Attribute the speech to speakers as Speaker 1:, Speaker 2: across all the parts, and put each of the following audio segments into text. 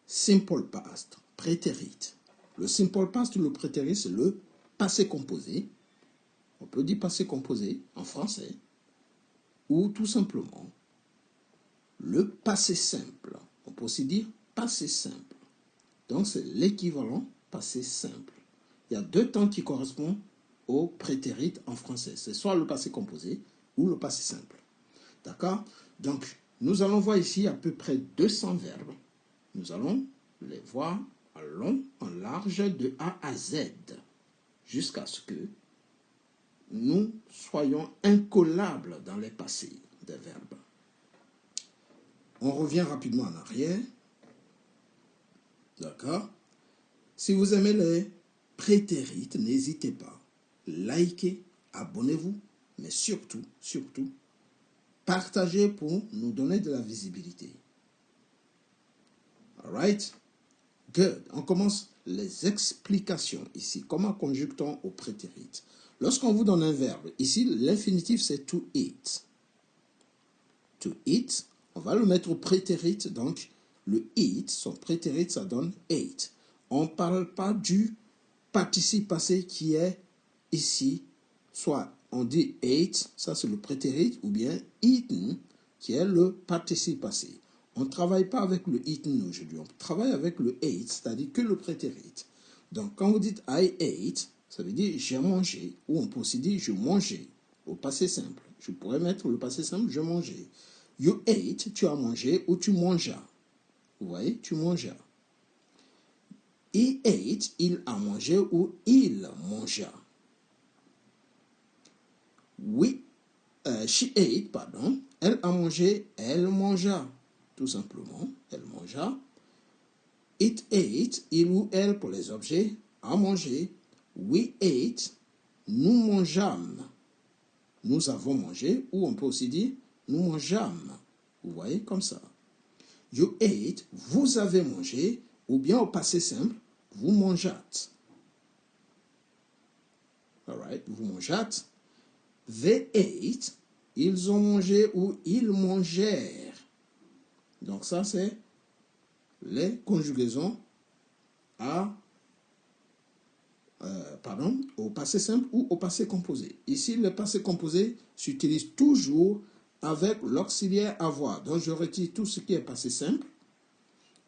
Speaker 1: simple past, prétérit. Le simple past, le prétérit, c'est le passé composé. On peut dire passé composé en français. Ou tout simplement, le passé simple. On peut aussi dire passé simple. Donc, c'est l'équivalent passé simple. Il y a deux temps qui correspondent au prétérit en français. C'est soit le passé composé ou le passé simple. D'accord? Donc, nous allons voir ici à peu près 200 verbes. Nous allons les voir en long, en large, de A à Z, jusqu'à ce que nous soyons incollables dans les passés des verbes. On revient rapidement en arrière. D'accord? Si vous aimez les prétérites, n'hésitez pas. Likez, abonnez-vous, mais surtout, partagez pour nous donner de la visibilité. Alright? Good. On commence les explications ici. Comment conjugue-t-on au prétérit? Lorsqu'on vous donne un verbe, ici, l'infinitif, c'est to eat. To eat, on va le mettre au prétérit. Donc, le eat, son prétérit, ça donne ate. On ne parle pas du participe passé qui est ici. Soit on dit ate, ça c'est le prétérit, ou bien eaten, qui est le participe passé. On ne travaille pas avec le eaten aujourd'hui, on travaille avec le ate, c'est-à-dire que le prétérit. Donc, quand vous dites I ate, ça veut dire j'ai mangé, ou on peut aussi dire je mangeais, au passé simple. Je pourrais mettre le passé simple, je mangeais. You ate, tu as mangé, ou tu mangeas. Vous voyez, tu mangeas. He ate, il a mangé, ou il mangea. She ate, pardon, elle a mangé, elle mangea. Tout simplement, elle mangea. It ate, il ou elle pour les objets, a mangé. We ate, nous mangeâmes. Nous avons mangé, ou on peut aussi dire nous mangeâmes. Vous voyez, comme ça. You ate, vous avez mangé, ou bien au passé simple, vous mangeâtes. Alright, vous mangeâtes. They ate, ils ont mangé ou ils mangèrent. Donc ça, c'est les conjugaisons au passé simple ou au passé composé. Ici, le passé composé s'utilise toujours avec l'auxiliaire avoir. Donc, je retire tout ce qui est passé simple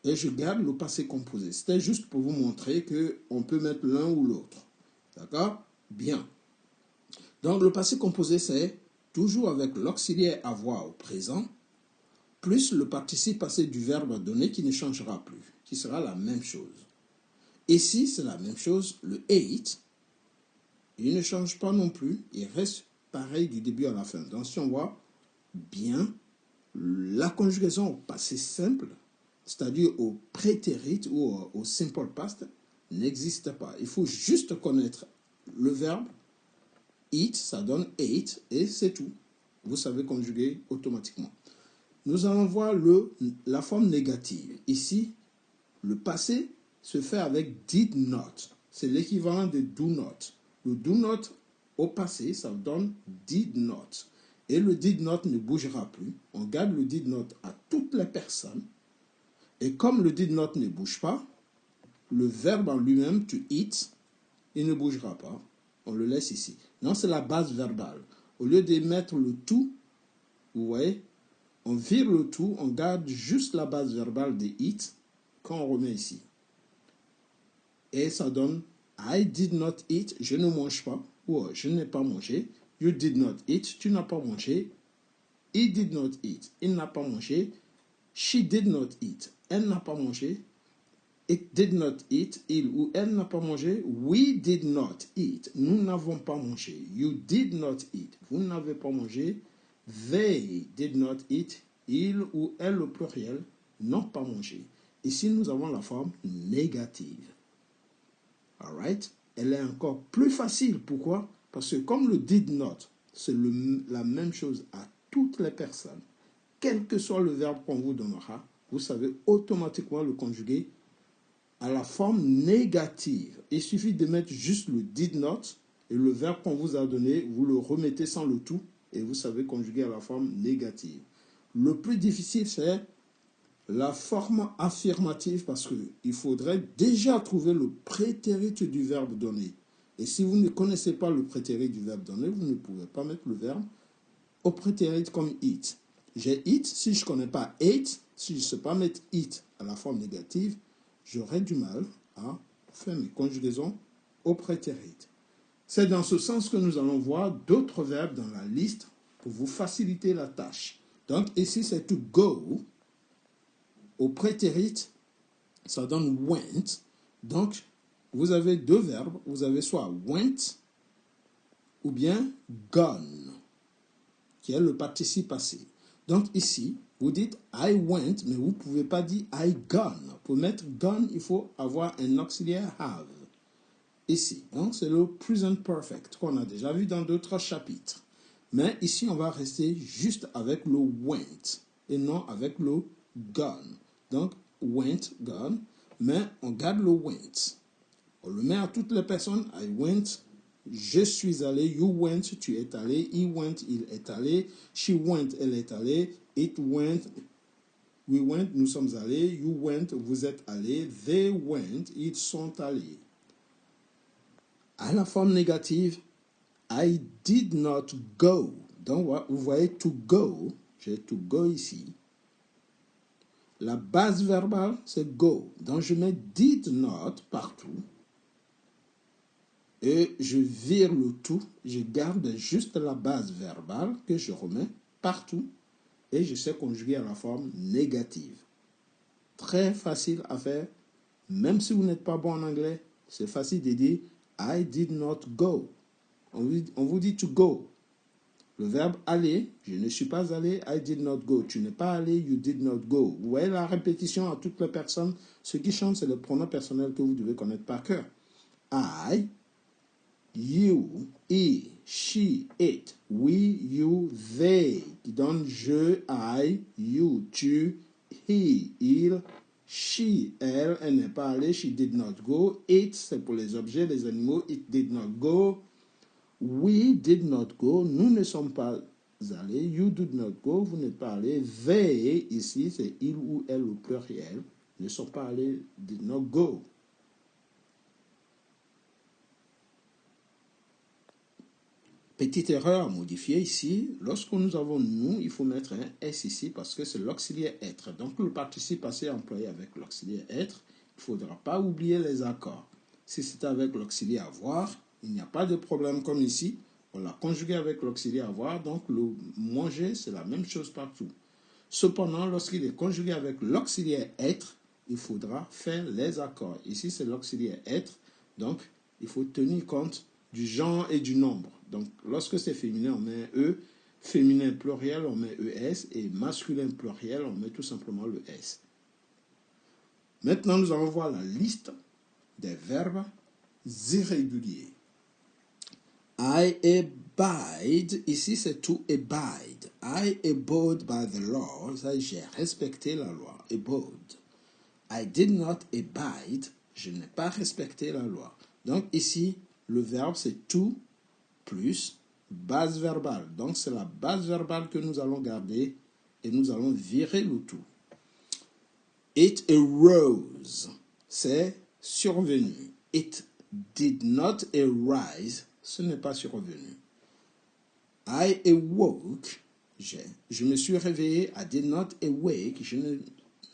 Speaker 1: et je garde le passé composé. C'était juste pour vous montrer qu'on peut mettre l'un ou l'autre. D'accord? Bien. Donc, le passé composé, c'est toujours avec l'auxiliaire avoir au présent, plus le participe passé du verbe donné qui ne changera plus, qui sera la même chose. Ici, c'est la même chose, le ate, il ne change pas non plus, il reste pareil du début à la fin. Donc, si on voit bien, la conjugaison au passé simple, c'est-à-dire au prétérit ou au simple past, n'existe pas. Il faut juste connaître le verbe eat, ça donne ate, et c'est tout. Vous savez conjuguer automatiquement. Nous allons voir la forme négative. Ici, le passé se fait avec did not. C'est l'équivalent de do not. Le do not au passé, ça donne did not. Et le did not ne bougera plus. On garde le did not à toutes les personnes. Et comme le did not ne bouge pas, le verbe en lui-même, to eat, il ne bougera pas. On le laisse ici. Non, c'est la base verbale. Au lieu de mettre le tout, vous voyez, on vire le tout, on garde juste la base verbale de eat quand on remet ici. Et ça donne I did not eat, je ne mange pas, ou je n'ai pas mangé. You did not eat, tu n'as pas mangé. He did not eat, il n'a pas mangé. She did not eat, elle n'a pas mangé. It did not eat, il ou elle n'a pas mangé. We did not eat, nous n'avons pas mangé. You did not eat, vous n'avez pas mangé. They did not eat, il ou elle au pluriel n'ont pas mangé. Ici, nous avons la forme négative. Alright? Elle est encore plus facile. Pourquoi? Parce que comme le did not, c'est la même chose à toutes les personnes, quel que soit le verbe qu'on vous donnera, vous savez automatiquement le conjuguer à la forme négative. Il suffit de mettre juste le did not et le verbe qu'on vous a donné, vous le remettez sans le tout et vous savez conjuguer à la forme négative. Le plus difficile, c'est la forme affirmative parce qu'il faudrait déjà trouver le prétérit du verbe donné. Et si vous ne connaissez pas le prétérit du verbe donné, vous ne pouvez pas mettre le verbe au prétérit comme it. J'ai it, si je ne connais pas ate, si je ne sais pas mettre it à la forme négative, j'aurai du mal à faire mes conjugaisons au prétérit. C'est dans ce sens que nous allons voir d'autres verbes dans la liste pour vous faciliter la tâche. Donc ici c'est to go. Au prétérit, ça donne went. Donc vous avez deux verbes. Vous avez soit went ou bien gone, qui est le participe passé. Donc ici, vous dites I went, mais vous ne pouvez pas dire I gone. Pour mettre gone, il faut avoir un auxiliaire have. Ici, donc c'est le present perfect qu'on a déjà vu dans d'autres chapitres. Mais ici, on va rester juste avec le went et non avec le gone. Donc, went, gone, mais on garde le went. On le met à toutes les personnes. I went, je suis allé. You went, tu es allé. He went, il est allé. She went, elle est allée. It went, we went, nous sommes allés. You went, vous êtes allés. They went, ils sont allés. À la forme négative, I did not go. Donc, vous voyez to go. J'ai to go ici. La base verbale, c'est go. Donc, je mets did not partout. Et je vire le tout. Je garde juste la base verbale que je remets partout. Et je sais conjuguer à la forme négative. Très facile à faire. Même si vous n'êtes pas bon en anglais, c'est facile de dire I did not go. On vous dit to go. Le verbe aller, je ne suis pas allé, I did not go. Tu n'es pas allé, you did not go. Vous voyez la répétition à toutes les personnes. Ce qui change, c'est le pronom personnel que vous devez connaître par cœur. I, you, he, she, it, we, you, they. Qui donne je, I, you, tu, he, il, she, elle n'est pas allée, she did not go. It, c'est pour les objets, les animaux, it did not go. We did not go, nous ne sommes pas allés. You did not go, vous n'êtes pas allés. They, ici, c'est il ou elle au pluriel, ne sont pas allés, did not go. Petite erreur à modifier ici, lorsque nous avons nous, il faut mettre un S ici parce que c'est l'auxiliaire être. Donc le participe passé employé avec l'auxiliaire être, il ne faudra pas oublier les accords. Si c'est avec l'auxiliaire avoir, il n'y a pas de problème comme ici. On l'a conjugué avec l'auxiliaire avoir, donc le manger, c'est la même chose partout. Cependant, lorsqu'il est conjugué avec l'auxiliaire être, il faudra faire les accords. Ici, c'est l'auxiliaire être, donc il faut tenir compte du genre et du nombre. Donc, lorsque c'est féminin, on met un E, féminin pluriel, on met ES, et masculin pluriel, on met tout simplement le S. Maintenant, nous allons voir la liste des verbes irréguliers. I abide, ici c'est to abide. I abode by the law, ça j'ai respecté la loi, abode. I did not abide, je n'ai pas respecté la loi. Donc ici, le verbe c'est to plus base verbale. Donc c'est la base verbale que nous allons garder et nous allons virer le tout. It arose, c'est survenu. It did not arise, ce n'est pas survenu. I awoke, je me suis réveillé. I did not awake, je ne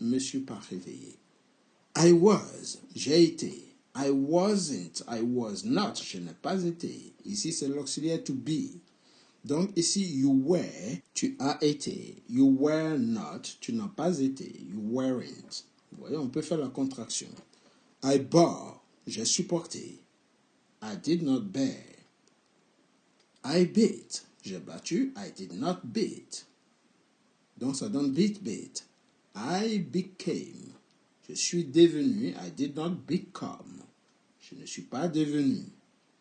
Speaker 1: me suis pas réveillé. I was, j'ai été. I wasn't, I was not, je n'ai pas été. Ici, c'est l'auxiliaire to be. Donc ici, you were, tu as été. You were not, tu n'as pas été. You weren't. Vous voyez, on peut faire la contraction. I bore, j'ai supporté. I did not bear. I beat, j'ai battu. I did not beat. Donc ça donne beat. I became, je suis devenu. I did not become. Je ne suis pas devenu.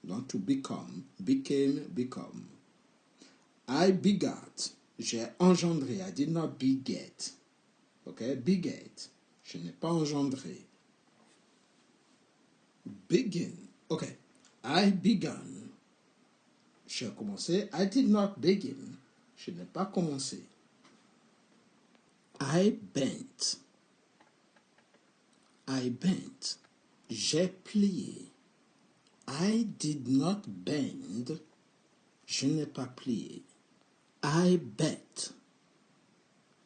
Speaker 1: Donc to become, become. I begot, j'ai engendré. I did not beget. Ok, beget, je n'ai pas engendré. Begin, ok. I began, j'ai commencé. I did not begin, je n'ai pas commencé. I bent, I bent. J'ai plié. I did not bend. Je n'ai pas plié. I bet.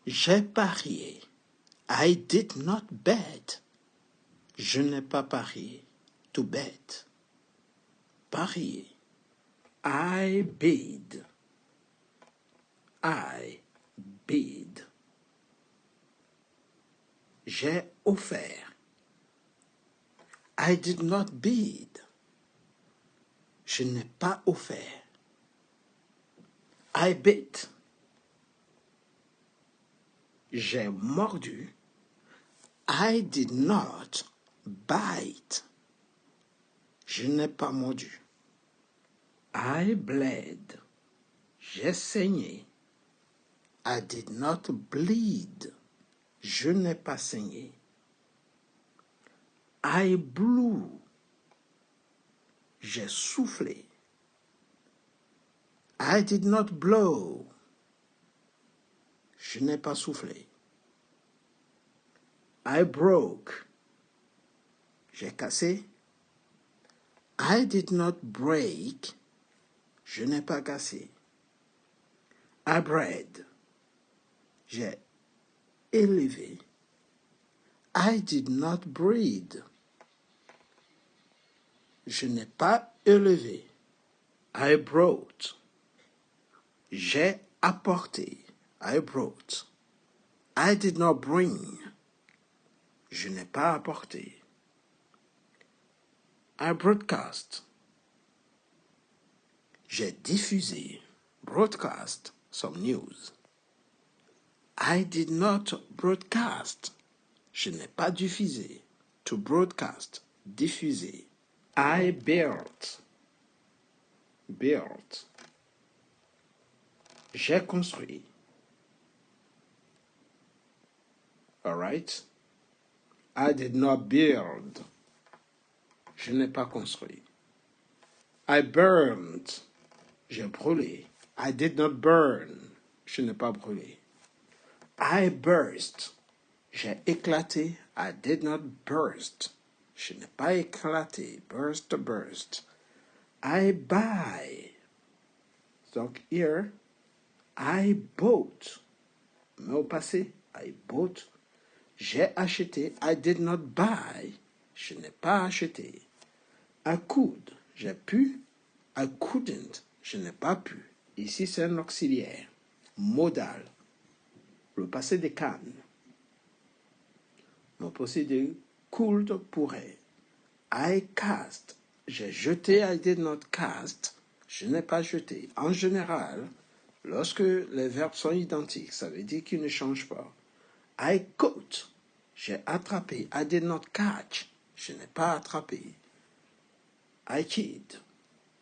Speaker 1: J'ai parié. I did not bet. Je n'ai pas parié. To bet. Parier. I bid. I bid. J'ai offert. I did not bid. Je n'ai pas offert. I bit. J'ai mordu. I did not bite. Je n'ai pas mordu. I bled. J'ai saigné. I did not bleed. Je n'ai pas saigné. I blew. J'ai soufflé. I did not blow. Je n'ai pas soufflé. I broke. J'ai cassé. I did not break. Je n'ai pas cassé. I bred. J'ai élevé. I did not breed. Je n'ai pas élevé. I brought. J'ai apporté. I brought. I did not bring. Je n'ai pas apporté. I broadcast. J'ai diffusé. Broadcast some news. I did not broadcast. Je n'ai pas diffusé. To broadcast. Diffuser. I built. Built. J'ai construit. All right? I did not build. Je n'ai pas construit. I burned. J'ai brûlé. I did not burn. Je n'ai pas brûlé. I burst. J'ai éclaté. I did not burst. Je n'ai pas éclaté. Burst, burst. I buy. Donc, here, I bought. Mais au passé, I bought. J'ai acheté. I did not buy. Je n'ai pas acheté. I could. J'ai pu. I couldn't. Je n'ai pas pu. Ici, c'est un auxiliaire. Modal. Le passé de can. Mon passé de could pourrait. I cast. J'ai jeté. I did not cast. Je n'ai pas jeté. En général, lorsque les verbes sont identiques, ça veut dire qu'ils ne changent pas. I caught. J'ai attrapé. I did not catch. Je n'ai pas attrapé. I chid.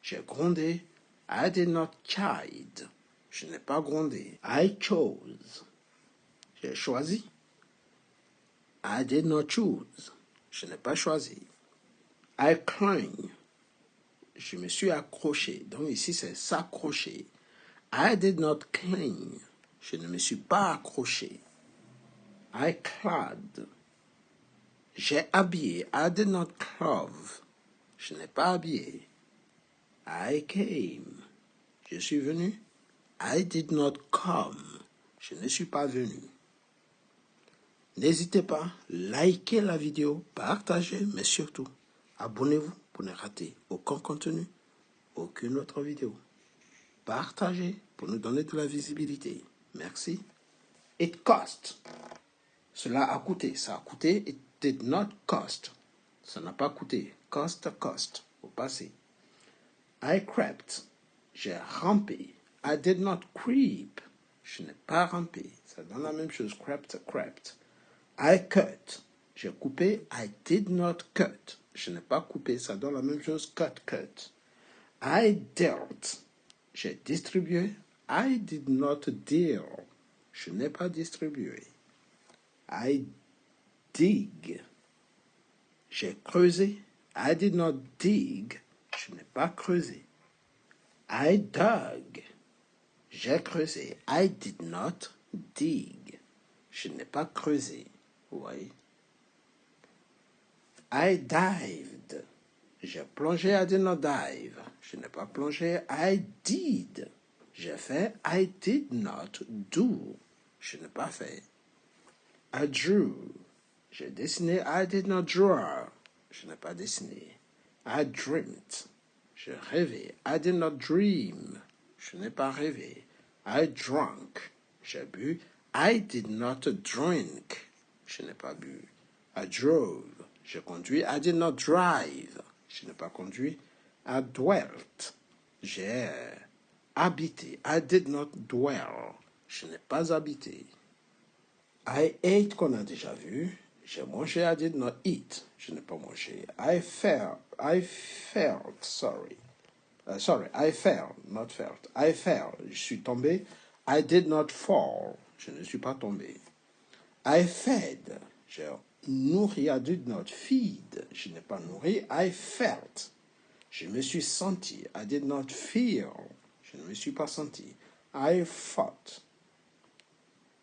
Speaker 1: J'ai grondé. I did not chide. Je n'ai pas grondé. I chose. J'ai choisi. I did not choose. Je n'ai pas choisi. I clung. Je me suis accroché. Donc ici, c'est s'accrocher. I did not cling. Je ne me suis pas accroché. I clad. J'ai habillé. I did not clothe. Je n'ai pas habillé. I came. Je suis venu. I did not come. Je ne suis pas venu. N'hésitez pas, likez la vidéo, partagez, mais surtout, abonnez-vous pour ne rater aucun contenu, aucune autre vidéo. Partagez pour nous donner de la visibilité. Merci. It cost. Cela a coûté. Ça a coûté. It did not cost. Ça n'a pas coûté. Cost, cost. Au passé. I crept. J'ai rampé. I did not creep. Je n'ai pas rampé. Ça donne la même chose. Crept, crept. I cut. J'ai coupé. I did not cut. Je n'ai pas coupé. Ça donne la même chose. Cut, cut. I dealt. J'ai distribué. I did not deal. Je n'ai pas distribué. I dig. J'ai creusé. I did not dig. Je n'ai pas creusé. I dug. J'ai creusé. I did not dig. Je n'ai pas creusé. Vous voyez? I dived. J'ai plongé, I did not dive. Je n'ai pas plongé, I did. J'ai fait, I did not do. Je n'ai pas fait. I drew. J'ai dessiné, I did not draw. Je n'ai pas dessiné. I dreamt. J'ai rêvé, I did not dream. Je n'ai pas rêvé. I drank. J'ai bu, I did not drink. Je n'ai pas bu. I drove. J'ai conduit, I did not drive. Je n'ai pas conduit. I dwelt. J'ai habité. I did not dwell. Je n'ai pas habité. I ate qu'on a déjà vu. J'ai mangé, I did not eat. Je n'ai pas mangé. I fell, sorry. I fell, not felt. I fell, je suis tombé. I did not fall. Je ne suis pas tombé. I fed. J'ai nourri, I did not feed. Je n'ai pas nourri. I felt. Je me suis senti. I did not feel. Je ne me suis pas senti. I fought.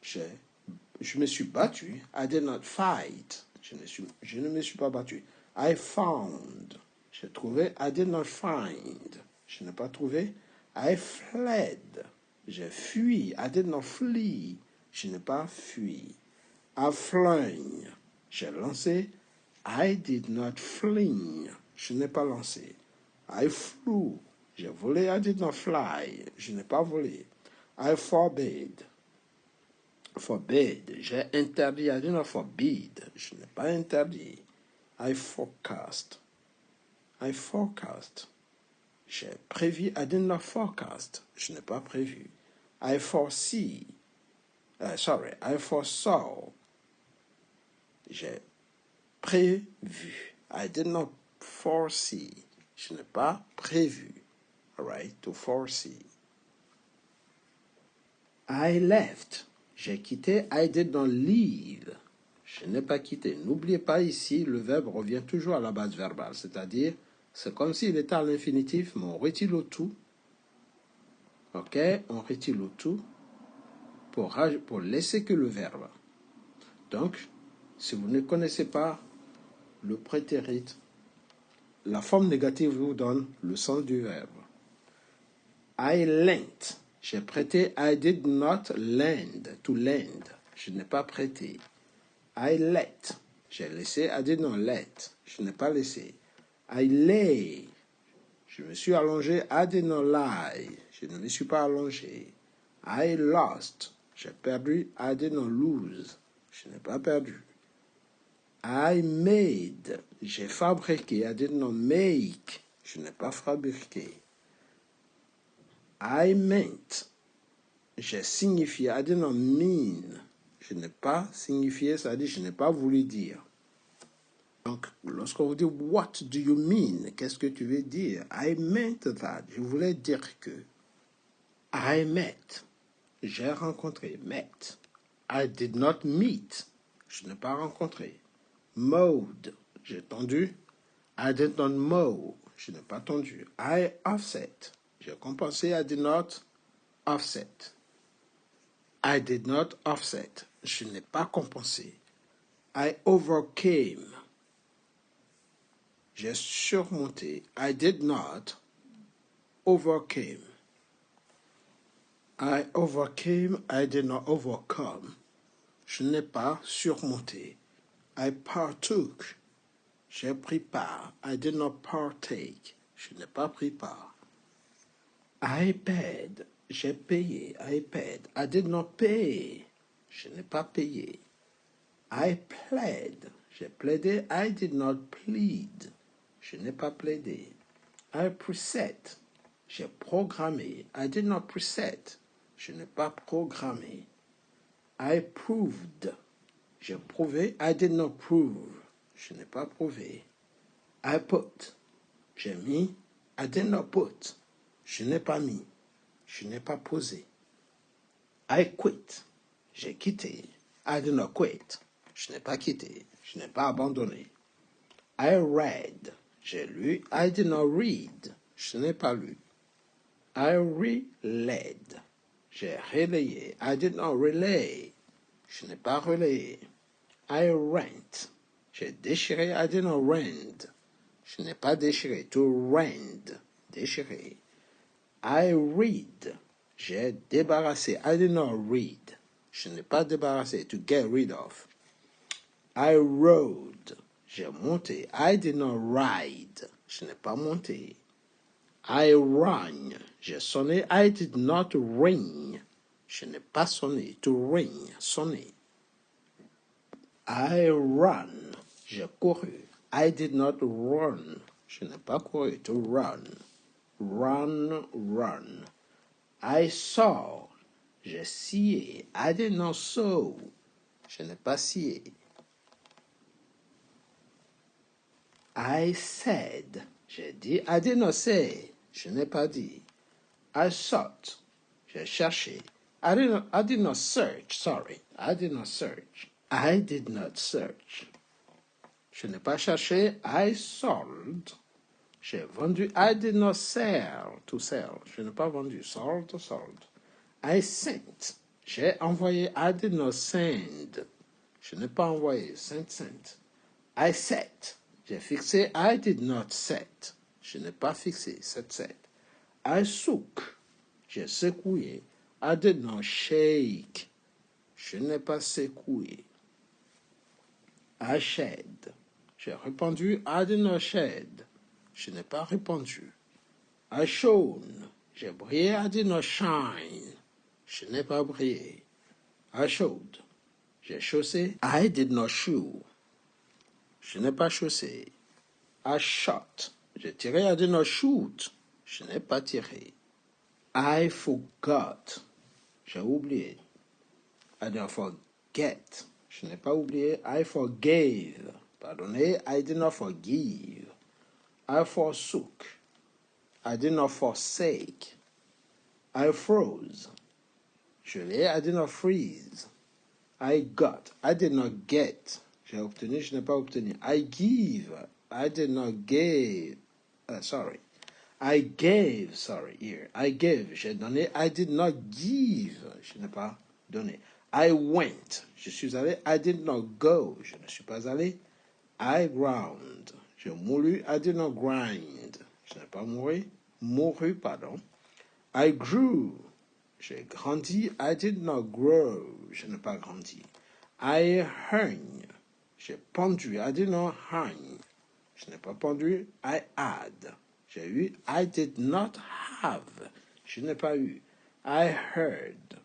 Speaker 1: Je me suis battu. I did not fight. Je ne me suis pas battu. I found. J'ai trouvé. I did not find. Je n'ai pas trouvé. I fled. J'ai fui. I did not flee. Je n'ai pas fui. I flung. J'ai lancé. I did not fling. Je n'ai pas lancé. I flew. J'ai volé. I did not fly. Je n'ai pas volé. I forbade. Forbade. J'ai interdit. I did not forbid. Je n'ai pas interdit. I forecast. I forecast. J'ai prévu. I did not forecast. Je n'ai pas prévu. I foresee. I foresaw. J'ai prévu. I did not foresee. Je n'ai pas prévu. All right, to foresee. I left. J'ai quitté. I did not leave. Je n'ai pas quitté. N'oubliez pas ici, le verbe revient toujours à la base verbale. C'est-à-dire, c'est comme s'il était à l'infinitif, mais on retire le tout. OK? On retire le tout pour laisser que le verbe. Donc, si vous ne connaissez pas le prétérit, la forme négative vous donne le sens du verbe. I lent. J'ai prêté. I did not lend. To lend. Je n'ai pas prêté. I let. J'ai laissé. I did not let. Je n'ai pas laissé. I lay. Je me suis allongé. I did not lie. Je ne me suis pas allongé. I lost. J'ai perdu. I did not lose. Je n'ai pas perdu. I made. J'ai fabriqué. I did not make. Je n'ai pas fabriqué. I meant. J'ai signifié. I did not mean. Je n'ai pas signifié, c'est-à-dire je n'ai pas voulu dire. Donc, lorsqu'on vous dit what do you mean, qu'est-ce que tu veux dire? I meant that. Je voulais dire que. I met. J'ai rencontré. Met. I did not meet. Je n'ai pas rencontré. Mowed. J'ai tendu. I did not mow. Je n'ai pas tendu. I offset. J'ai compensé. I did not offset. I did not offset. Je n'ai pas compensé. I overcame. J'ai surmonté. I did not overcame. I overcame. I did not overcome. Je n'ai pas surmonté. I partook. J'ai pris part. I did not partake. Je n'ai pas pris part. I paid. J'ai payé. I paid. I did not pay. Je n'ai pas payé. I pled. J'ai plaidé. I did not plead. Je n'ai pas plaidé. I preset. J'ai programmé. I did not preset. Je n'ai pas programmé. I proved. J'ai prouvé. I did not prove. Je n'ai pas prouvé. I put. J'ai mis. I did not put. Je n'ai pas mis. Je n'ai pas posé. I quit. J'ai quitté. I did not quit. Je n'ai pas quitté. Je n'ai pas abandonné. I read. J'ai lu. I did not read. Je n'ai pas lu. I relayed. J'ai relayé. I did not relay. Je n'ai pas relayé. I rent. J'ai déchiré, I did not rend. Je n'ai pas déchiré, to rend, déchiré. I read, j'ai débarrassé, I did not read. Je n'ai pas débarrassé, to get rid of. I rode, j'ai monté, I did not ride. Je n'ai pas monté. I rang, j'ai sonné, I did not ring. Je n'ai pas sonné, to ring, sonner. I ran, j'ai couru. I did not run. Je n'ai pas couru, to run. Run, run. I saw, j'ai scié. I did not sow. Je n'ai pas scié. I said, j'ai dit. I did not say. Je n'ai pas dit. I sought, j'ai cherché. I did not search, sorry. I did not search. I did not search. Je n'ai pas cherché. I sold. J'ai vendu. I did not sell, to sell. Je n'ai pas vendu. Sold, to sold. I sent. J'ai envoyé. I did not send. Je n'ai pas envoyé. Sent. I set. J'ai fixé. I did not set. Je n'ai pas fixé. Set. I shook. J'ai secoué. I did not shake. Je n'ai pas secoué. I shed. J'ai répondu. I did not shed. Je n'ai pas répondu. I shone. J'ai brillé. I did not shine. Je n'ai pas brillé. I showed. J'ai chaussé. I did not shoe. Je n'ai pas chaussé. I shot. J'ai tiré. I did not shoot. Je n'ai pas tiré. I forgot. J'ai oublié. I did not forget. Je n'ai pas oublié. I forgave. Pardonnez. I did not forgive. I forsook. I did not forsake. I froze. Gelé. I did not freeze. I got. I did not get. J'ai obtenu. Je n'ai pas obtenu. I give. I did not give. Sorry. I gave. Sorry. Here. I gave. J'ai donné. I did not give. Je n'ai pas donné. I went. Je suis allé. I did not go. Je ne suis pas allé. I ground. J'ai moulu. I did not grind. Je n'ai pas mouru, pardon. I grew. J'ai grandi. I did not grow. Je n'ai pas grandi. I hung. J'ai pendu. I did not hang. Je n'ai pas pendu. I had. J'ai eu. I did not have. Je n'ai pas eu. I heard.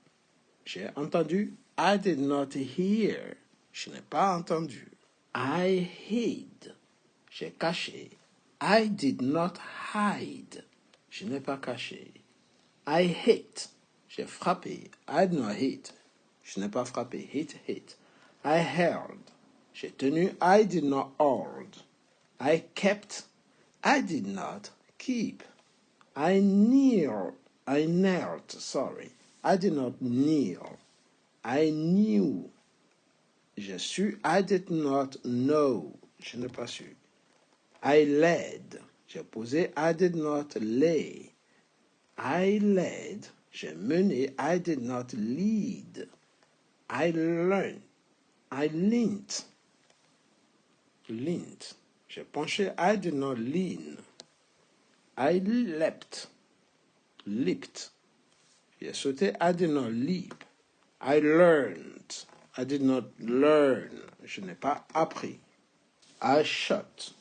Speaker 1: J'ai entendu. I did not hear. Je n'ai pas entendu. I hid. J'ai caché. I did not hide. Je n'ai pas caché. I hit. J'ai frappé. I did not hit. Je n'ai pas frappé. Hit. I held. J'ai tenu. I did not hold. I kept. I did not keep. I knelt. Sorry. I did not kneel. I knew. J'ai su. I did not know. Je n'ai pas su. I led. J'ai posé. I did not lay. I led. J'ai mené. I did not lead. I learned. I leant. J'ai penché. I did not lean. I leapt. J'ai sauté. I did not leap. I learned. I did not learn. Je n'ai pas appris. I shut.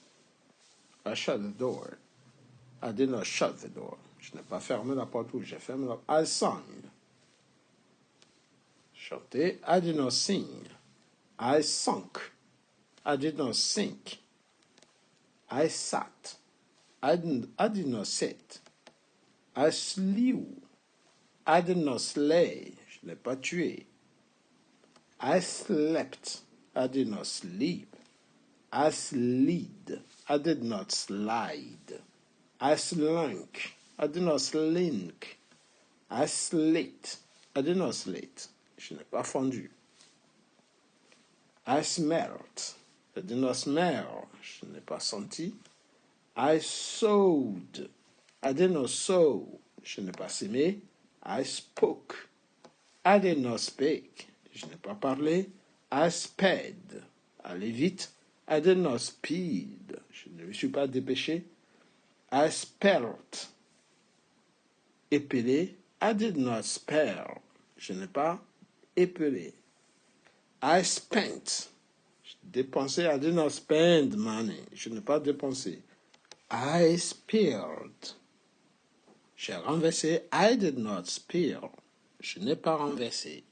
Speaker 1: I shut the door. I did not shut the door. Je n'ai pas fermé la porte ou j'ai fermé la porte. I sang. Chanter. I did not sing. I sunk. I did not sink. I sat. I did not sit. I slew. I did not slay. Je n'ai pas tué. I slept. I did not sleep. I slid. I did not slide. I slunk. I did not slink. I slit. I did not slit. Je n'ai pas fondu. I smelt. I did not smell. Je n'ai pas senti. I sowed. I did not sow. Je n'ai pas sémé. I spoke. I did not speak. Je n'ai pas parlé. I sped. Aller vite. I did not speed. Je ne me suis pas dépêché. I spelled. Épeler. I did not spell. Je n'ai pas épelé. I spent. Dépensé. I did not spend money. Je n'ai pas dépensé. I spilled. J'ai renversé. I did not spill. Je n'ai pas renversé.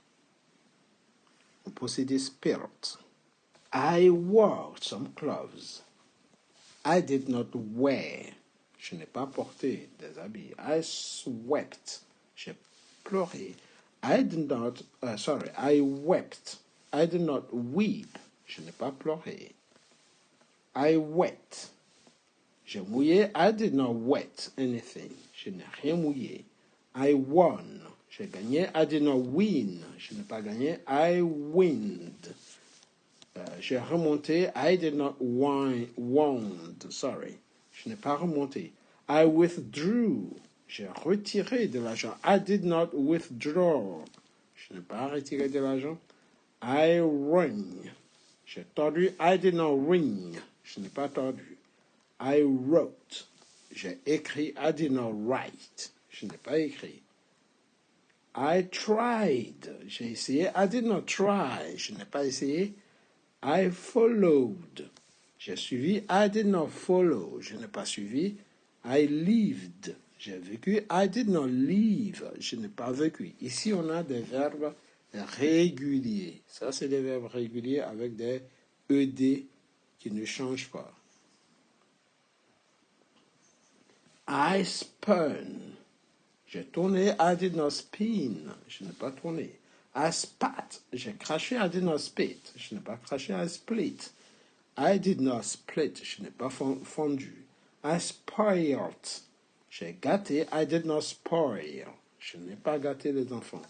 Speaker 1: On possédait spilled. I wore some clothes. I did not wear. Je n'ai pas porté des habits. I swept. J'ai pleuré. I did not, I wept. I did not weep. Je n'ai pas pleuré. I wet. J'ai mouillé. I did not wet anything. Je n'ai rien mouillé. I won. J'ai gagné. I did not win. Je n'ai pas gagné. I winned. J'ai remonté. I did not wound. Sorry. Je n'ai pas remonté. I withdrew. J'ai retiré de l'argent. I did not withdraw. Je n'ai pas retiré de l'argent. I rang. J'ai tordu. I did not ring. Je n'ai pas tordu. I wrote. J'ai écrit. I did not write. Je n'ai pas écrit. I tried. J'ai essayé. I did not try. Je n'ai pas essayé. I followed. J'ai suivi. I did not follow. Je n'ai pas suivi. I lived. J'ai vécu. I did not live. Je n'ai pas vécu. Ici, on a des verbes réguliers. Ça, c'est des verbes réguliers avec des ED qui ne changent pas. I spun. J'ai tourné. I did not spin. Je n'ai pas tourné. I spat. J'ai craché. I did not spit. Je n'ai pas craché. I split. I did not split. Je n'ai pas fondu. I spoiled. J'ai gâté. I did not spoil. Je n'ai pas gâté les enfants.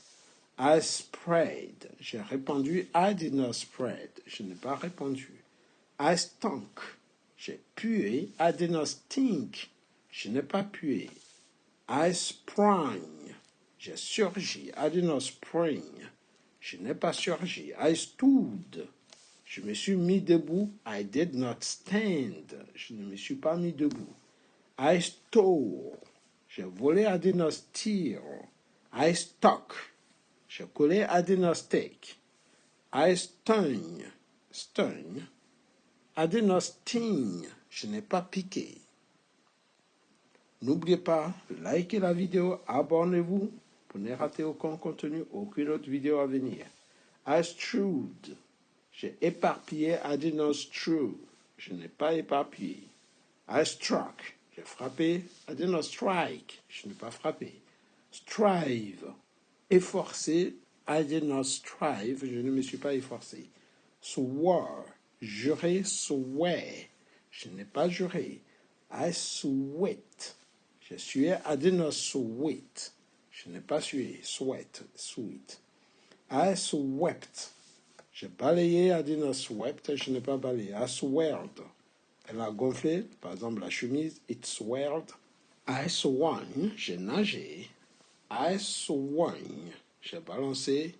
Speaker 1: I spread. J'ai répandu. I did not spread. Je n'ai pas répandu. I stunk. J'ai pué. I did not stink. Je n'ai pas pué. I sprang. J'ai surgi. I did not spring. Je n'ai pas surgi. I stood. Je me suis mis debout. I did not stand. Je ne me suis pas mis debout. I stole. J'ai volé. I did not steal. I stuck. J'ai collé. I did not stick. I stung. Stung. I did not sting. Je n'ai pas piqué. N'oubliez pas de liker la vidéo, abonnez-vous pour ne rater aucun contenu, aucune autre vidéo à venir. I strewed. J'ai éparpillé. I did not strew. Je n'ai pas éparpillé. I struck. J'ai frappé. I did not strike. Je n'ai pas frappé. Strive. Efforcé. I did not strive. Je ne me suis pas efforcé. Swore. Jurer. Swear. Je n'ai pas juré. I sweat. J'ai sué. I did not sweat. Je n'ai pas sué. Sweat. Sweet. I swept. J'ai balayé. I did not swept. Je n'ai pas balayé. I swelled. Elle a gonflé. Par exemple, la chemise. It swelled. I swung. J'ai nagé. I swung. J'ai balancé.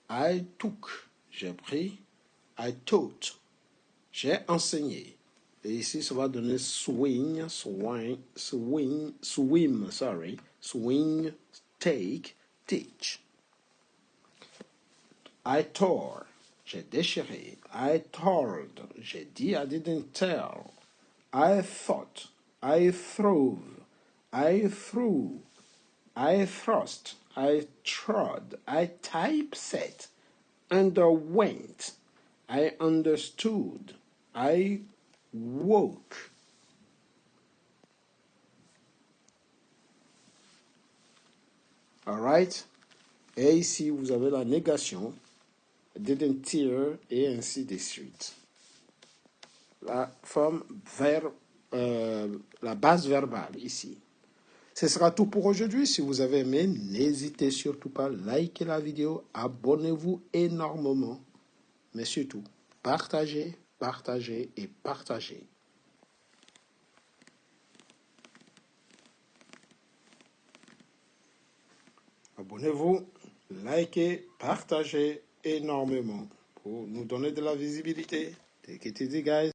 Speaker 1: I took. J'ai pris. I taught. J'ai enseigné. Et ici, ça va donner swing, swim, swing, take, teach. I tore. J'ai déchiré. I told. J'ai dit. I didn't tell. I thought. I throve. I threw. I thrust. I trod. I typeset. Underwent. I understood. I woke. All right? Et ici, vous avez la négation. Didn't tear et ainsi de suite. La forme la base verbale ici. Ce sera tout pour aujourd'hui. Si vous avez aimé, n'hésitez surtout pas à liker la vidéo, abonnez-vous énormément, mais surtout, partagez, partagez et partagez. Abonnez-vous, likez, partagez énormément pour nous donner de la visibilité.
Speaker 2: Take it easy, guys.